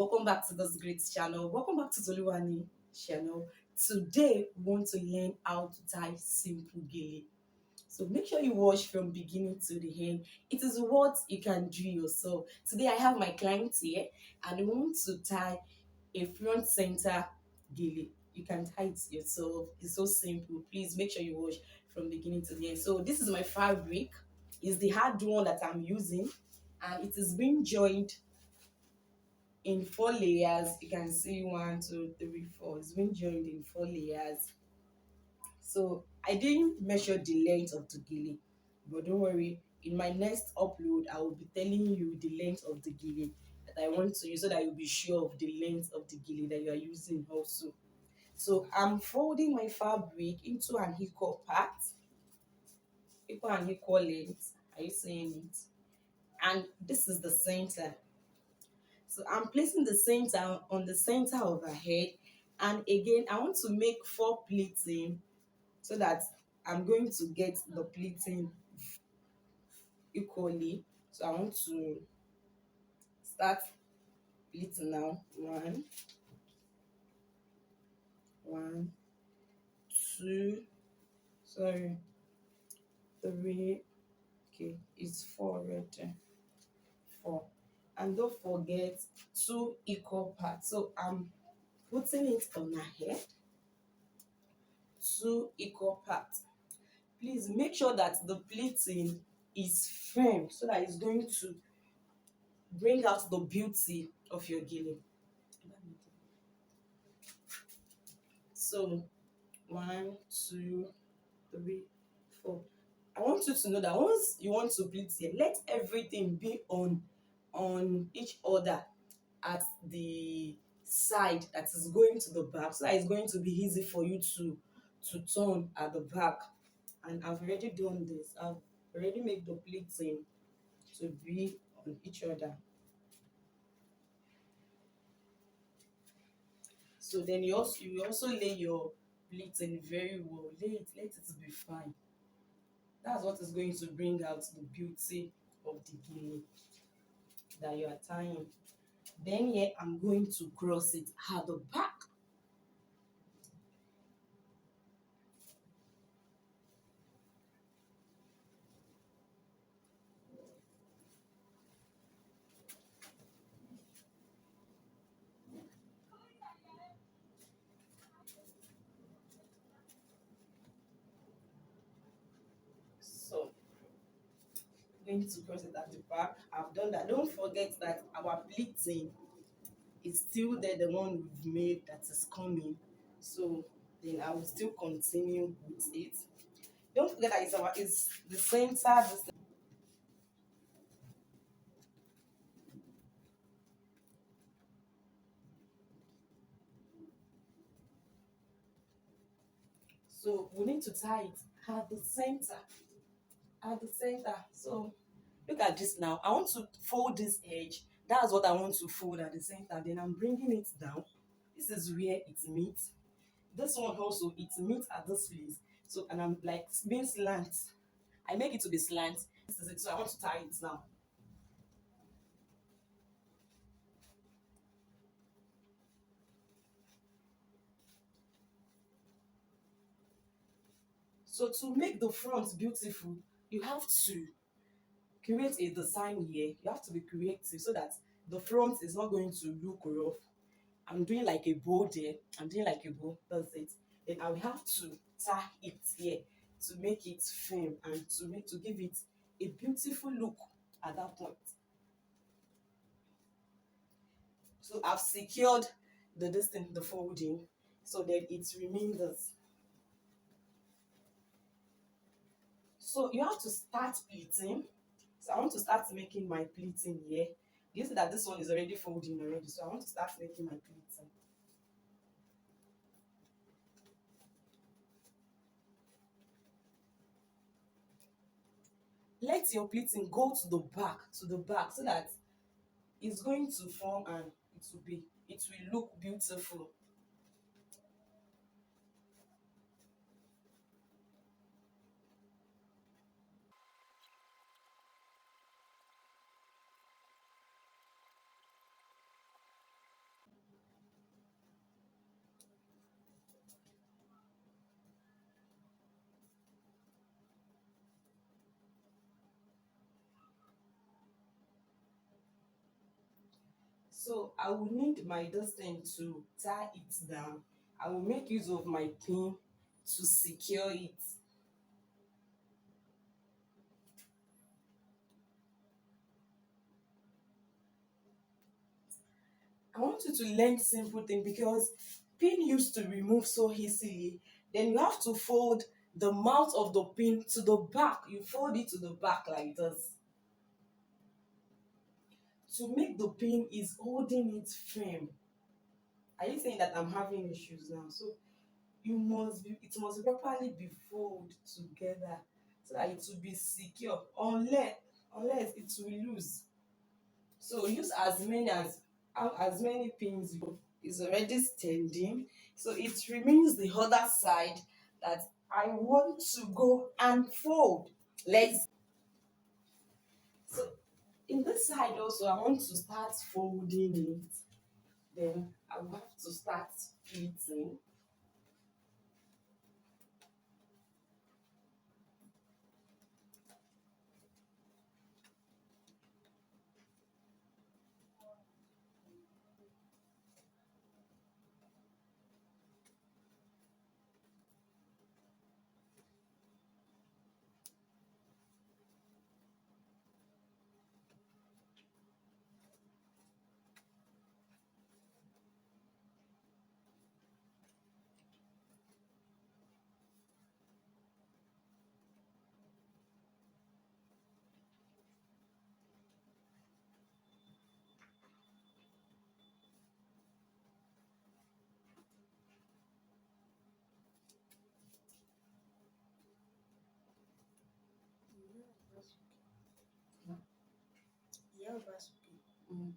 Welcome back to this great channel. Welcome back to Toluwani channel. Today we want to learn how to tie simple gele. So make sure you watch from beginning to the end. It is what you can do yourself. Today I have my client here and we want to tie a front center gele. You can tie it yourself. It's so simple. Please make sure you watch from beginning to the end. So this is my fabric. It's the hard one that I'm using and it is being joined in 4 layers. You can see 1 2 3 4. It's been joined in 4 layers. So I didn't measure the length of the gele, but don't worry, in my next upload I will be telling you the length of the gele that I want to use, so that you'll be sure of the length of the gele that you are using also. So I'm folding my fabric into an equal part, equal and equal length. Are you seeing it? And this is the center. So I'm placing the center on the center of her head. And again, I want to make 4 pleating so that I'm going to get the pleating equally. So I want to start pleating now. One, two, sorry, three. Okay, it's 4 right there. 4. And don't forget 2 equal parts. So I'm putting it on her head. 2 equal parts. Please make sure that the pleating is firm so that it's going to bring out the beauty of your gele. So 1 2 3 4. I want you to know that once you want to pleat here, let everything be on each other at the side that is going to the back, so that it's going to be easy for you to turn at the back. And I've already done this. I've already made the pleating to be on each other. So then you also lay your pleating very well. Let it be fine. That's what is going to bring out the beauty of the gele that you are tying. Then here I'm going to cross it at the back. So I'm going to cross it at the back. I've done that. Don't forget that our pleating is still there, the one we've made that is coming. So then I will still continue with it. Don't forget that it's the center. So we need to tie it at the center. At the center. So look at this now. I want to fold this edge. That's what I want to fold at the center. Then I'm bringing it down. This is where it meets. This one also, it meets at this place. So, and I'm like being slant. I make it to be slant. This is it. So I want to tie it now. So to make the front beautiful, you have to create a design here. You have to be creative so that the front is not going to look rough. I'm doing like a bow there. I'm doing like a bow. That's it. Then I will have to tie it here to make it firm and to give it a beautiful look at that point. So I've secured the distance, the folding, so that it remains. So you have to start pleating. So I want to start making my pleating here. You see that this one is already folding already, so I want to start making my pleating. Let your pleating go to the back, so that it's going to form and it will look beautiful. So I will need my dusting to tie it down. I will make use of my pin to secure it. I want you to learn simple thing because pin used to remove so easily. Then you have to fold the mouth of the pin to the back. You fold it to the back like this. To make the pin is holding it firm. Are you saying that I'm having issues now? So it must properly be folded together so that it will be secure unless it will lose. So use as many pins you is already standing. So it remains the other side that I want to go and fold. Let's so in this side also I want to start folding it. Then I will have to start pleating. Mm.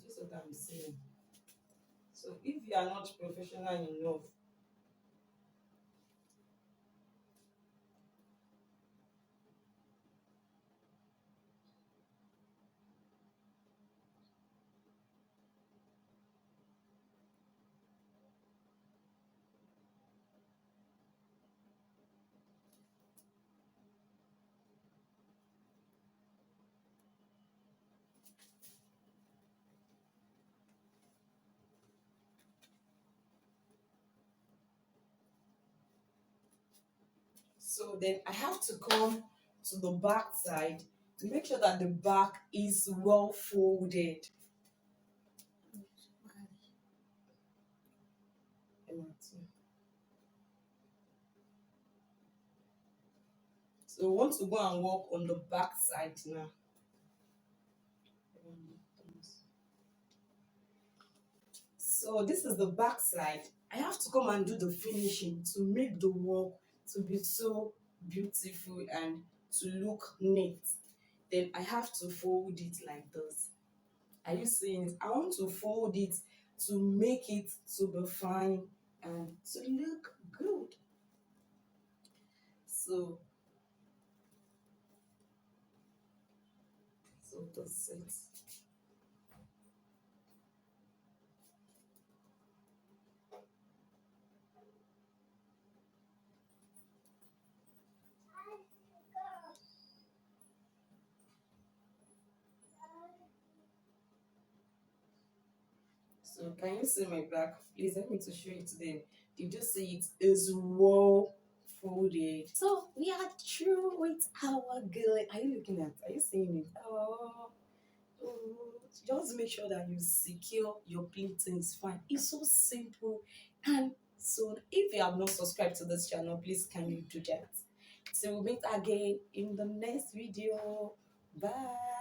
This is what I'm saying. So if you are not professional enough, so then I have to come to the back side to make sure that the back is well folded. So we want to go and work on the back side now. So this is the back side. I have to come and do the finishing to make the work to be so beautiful and to look neat. Then I have to fold it like this. Are you seeing it? I want to fold it to make it to be fine and to look good. So, that's it. So can you see my back? Please help me to show it to them. Did you see it is well folded? So we are through with our girl. Are you looking at? Are you seeing it? Oh, just make sure that you secure your pleatings fine. It's so simple. And so if you have not subscribed to this channel, please can you do that? So we'll meet again in the next video. Bye.